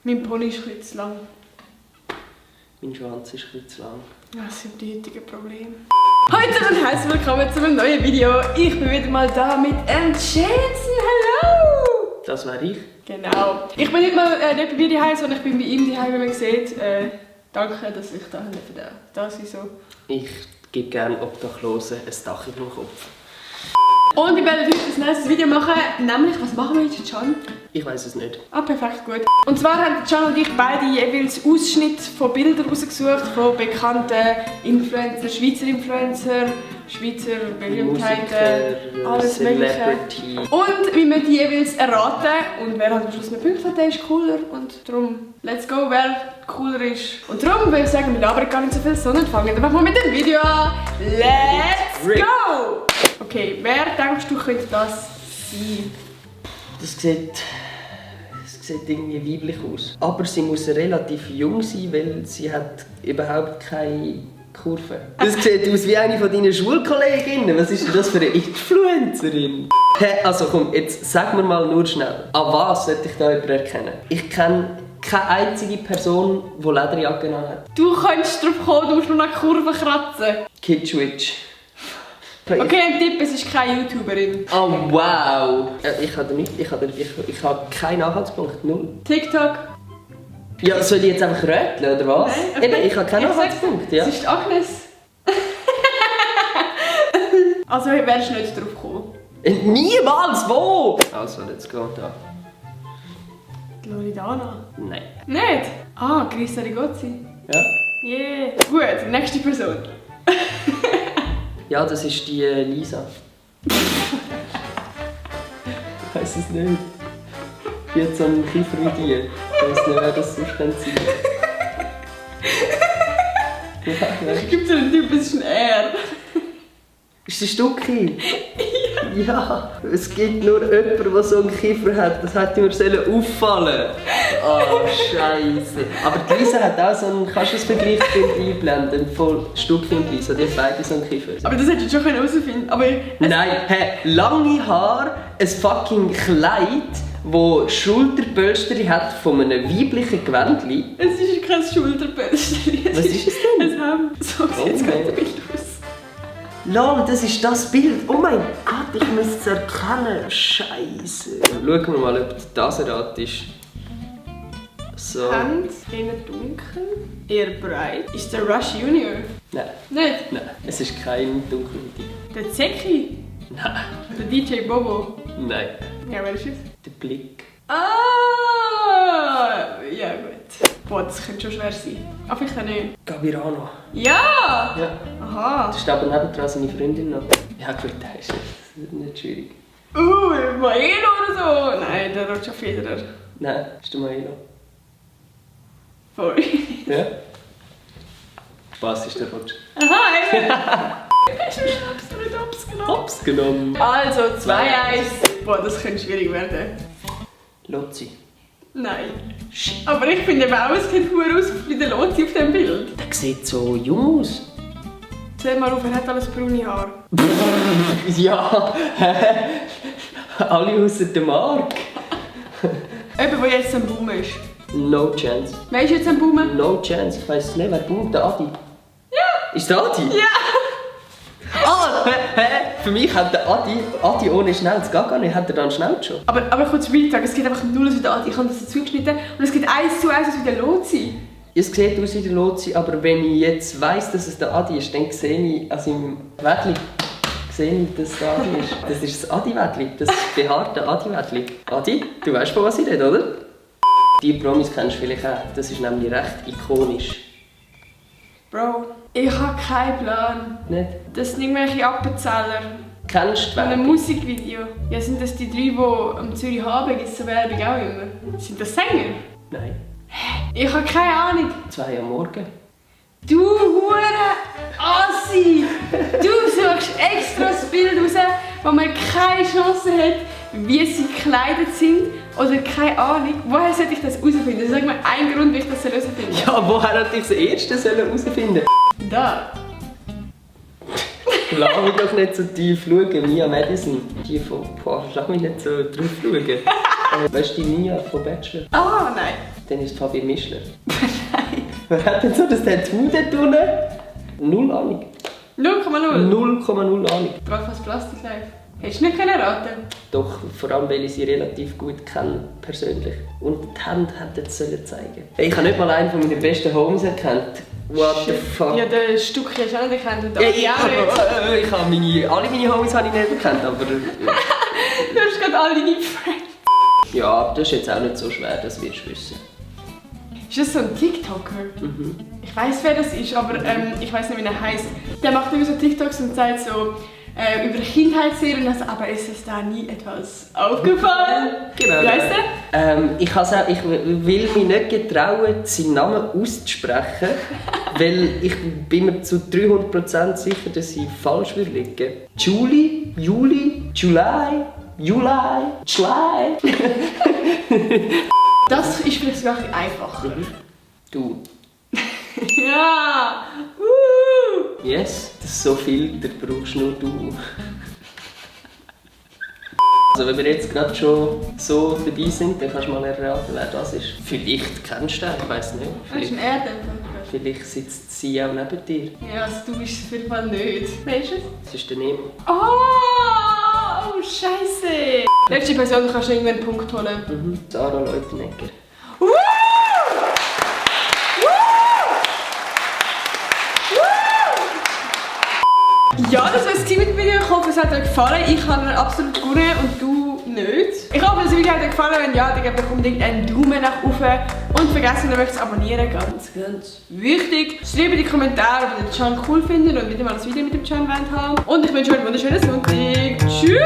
Mein Pony ist ein bisschen zu lang. Mein Schwanz ist ein bisschen zu lang. Das sind die heutigen Probleme. Heute und herzlich willkommen zu einem neuen Video. Ich bin wieder mal da mit Jensen. Hallo! Das wäre ich. Genau. Ich bin nicht bei mir daheim, sondern ich bin bei ihm daheim, wie man sieht. Danke, dass ich da sein so. Ich gebe gerne Obdachlosen ein Dach über den Kopf. Und ich werde heute das nächste Video machen, nämlich, was machen wir jetzt, Can? Ich weiss es nicht. Ah, perfekt, gut. Und zwar haben Can und ich beide jeweils Ausschnitte von Bildern rausgesucht, von bekannten Influencer, Schweizer Berühmtheiten, alles Mögliche. Und wie wir die jeweils erraten und wer halt am Schluss mehr Punkte hat, der ist cooler. Und darum, let's go, wer cooler ist. Und darum würde ich sagen, wir labern gar nicht so viel, sondern fangen einfach mal mit dem Video an. Let's go! Okay, wer denkst du, könnte das sein? Das sieht irgendwie weiblich aus. Aber sie muss relativ jung sein, weil sie hat überhaupt keine Kurve. Das sieht aus wie eine von deinen Schulkolleginnen. Was ist denn das für eine Influencerin? Hey, also komm, jetzt sag mir mal nur schnell. An was sollte ich da jemanden erkennen? Ich kenne keine einzige Person, die Lederjacken hat. Du könntest drauf kommen, du musst nur nach Kurven kratzen. Kitschwitch. Okay, ein Tipp, es ist keine YouTuberin. Oh wow! Ich habe keinen Anhaltspunkt, null. TikTok? Ja, soll ich jetzt einfach röteln, oder was? Nein, okay. Eben, ich habe keinen Anhaltspunkt, ja. Es ist Agnes. Also wärst du nicht drauf gekommen? Niemals, wo? Also, let's go, da. Loredana? Nein. Nicht? Ah, Grisa Rigozzi. Ja? Yeah. Gut, nächste Person. Ja, das ist die Lisa. Ich weiss es nicht. Die hat so einen Kiefer wie die. Ich weiss nicht, wer das sonst sein könnte. Es gibt so einen typischen R. Ist das Stucki? Ja. Es gibt nur jemanden, der so einen Kiefer hat. Das hätte mir auffallen. Oh, Scheiße. Aber die Lisa hat auch so einen... Kannst du das Vergleich einblenden? Von Stucki und Lisa. Die haben beide so einen Kiefer. Aber das hättest du schon herausfinden können. Nein, hey, lange Haare, ein fucking Kleid, das Schulterpölster hat von einem weiblichen Gewändchen. Es ist kein Schulterpölster. Was ist es denn? Es haben... So sieht es gerade Bild aus. Lol, das ist das Bild. Oh mein Gott, ich muss es erkennen. Scheiße. Schauen wir mal, ob das erratest. So. Hand, eher dunkel, eher breit. Ist der Rush Junior? Nein. Nicht? Nein, es ist kein dunkelhäutig. Der Zeki? Nein. Der DJ Bobo? Nein. Ja, wer ist es? Der Blick. Ah! Ja, gut. Boah, das könnte schon schwer sein. Aber vielleicht auch nicht. Gabirano. Ja! Ja. Aha. Das ist aber nebendran seine Freundin noch. Ja gut, das ist nicht schwierig. Maelo oder so? Nein, der Roger Federer. Nein, das ist der Maelo. Voll. Ja? Was ist der Roger? Aha, eben. Hast du mich absolut Hops genommen? Hops genommen. Also, 2-1. Boah, das könnte schwierig werden. Lotzi. Nein. Aber ich finde eben auch, es sieht gut aus wie der Lotzi auf dem Bild. Der sieht so jung aus. Zähl mal auf, er hat alles braune Haare. Ja, alle außer der Mark. Eben, wo jetzt am Boom ist. No chance. Wer ist jetzt am Boomen? No chance. Ich weiss nicht, wer boomt. Der Adi. Ja! Ist der Adi? Ja! Ah, für mich hat der Adi ohne Schnauze gar nicht. Hat er dann Schnauze schon? Aber kurz Real Talk, es geht einfach null aus wie der Adi. Ich habe das dazu geschnitten und es geht 1:1 aus wie der Lotzi. Es sieht aus wie der Lotzi, aber wenn ich jetzt weiss, dass es der Adi ist, dann sehe ich an seinem Wädli, dass es der Adi ist. Das ist das Adi-Wädli, das behaarte Adi-Wädli. Adi, du weißt, von was ich rede, oder? Die Promis kennst du vielleicht auch. Das ist nämlich recht ikonisch. Bro, ich habe keinen Plan. Nicht? Das sind irgendwelche Appenzeller. Kennst du Von einem Werbung? Musikvideo. Ja, sind das die drei, die am Zürich Hafen gibt es so Werbung auch immer? Sind das Sänger? Nein. Ich habe keine Ahnung. 2 am Morgen. Du hure Assi! Du suchst extra das Bild raus, wo man keine Chance hat, wie sie gekleidet sind oder keine Ahnung. Woher sollte ich das herausfinden? Sag mir einen Grund, wie ich das herausfinden soll. Ja, woher hätte ich das erste herausfinden? Da. Lass mich doch nicht so tief schauen. Mia Madison. Die von... Boah, lass mich nicht so drauf schauen. Weißt du, die Mia von Bachelor? Ah, nein. Dann ist es Fabian Mischler. Nein. Wer hat denn so das Tattoo dort unten? Null Ahnung. 0,0? 0,0 Ahnung. Brauchst Plastik live. Hättest du nicht raten können? Doch, vor allem, weil ich sie relativ gut kenne, persönlich. Und die Hände hätten es zeigen. Ich habe nicht mal einen von meinen besten Homies erkannt. What the fuck? Ja, den Stück hast du auch nicht erkannt. Und Ich habe alle meine Homies habe ich nicht erkannt, aber... Du hast gerade alle deine Friends. Ja, das ist jetzt auch nicht so schwer, das wirst du wissen. Ist das so ein TikToker? Mhm. Ich weiss, wer das ist, aber ich weiss nicht, wie er heisst. Der macht immer so TikToks und sagt so über Kindheitsserien, also, aber ist es da nie etwas aufgefallen? Genau. Wie heisst der? Ich will mich nicht getrauen, seinen Namen auszusprechen, weil ich bin mir zu 300% sicher, dass ich falsch liegen würde. Juli? Das ist vielleicht sogar ein bisschen einfacher. Du. Ja! Yes, das ist so viel, da brauchst nur du. Also wenn wir jetzt gerade schon so dabei sind, dann kannst du mal erraten, wer das ist. Vielleicht kennst du ihn, ich weiss nicht. Das ist ein Erdäpfel. Vielleicht sitzt sie auch neben dir. Ja, also du bist es auf jeden Fall nicht. Wer ist es? Das ist der Nemo. Oh, Scheiße! Letzte Person, du kannst irgendwann einen Punkt holen. Sarah Leutenegger. Ja, das war es mit dem Video. Ich hoffe, es hat euch gefallen. Ich habe ihn absolut gewonnen und du nicht. Ich hoffe, das Video hat euch gefallen. Wenn ja, dann gebt unbedingt einen Daumen nach oben. Und vergesst nicht zu abonnieren. Ganz wichtig. Schreibt in die Kommentare, ob ihr den Channel cool findet und wieder mal ein Video mit dem Channel haben. Und ich wünsche euch einen wunderschönen Sonntag. Tschüss!